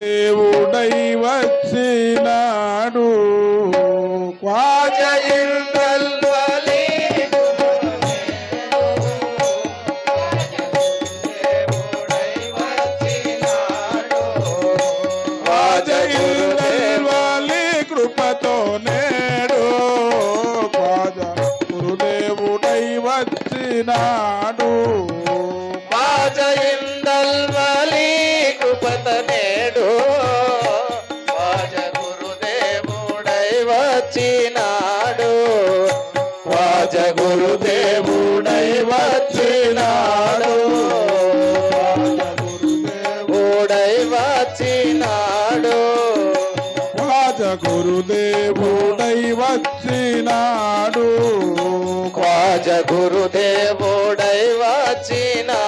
దేవుడై వచ్చినాడు ख्वाजइल्दल्वली ख्वाजइल्दल्वली కృపతో నేడు ఖ్వాజా గురుదేవుడై వచ్చినాడు ख्वाजइल्दल्वली కృపతో నేడు ख्वाज గురుదేవుడై వచ్చినాడు ख्वाज గురుదేవుడై వచ్చినాడు గురుదేవుడై వచ్చినాడు ఖ్వాజా గురుదేవుడై వచ్చినాడు ख्वाज గురుదేవుడై వచ్చినాడు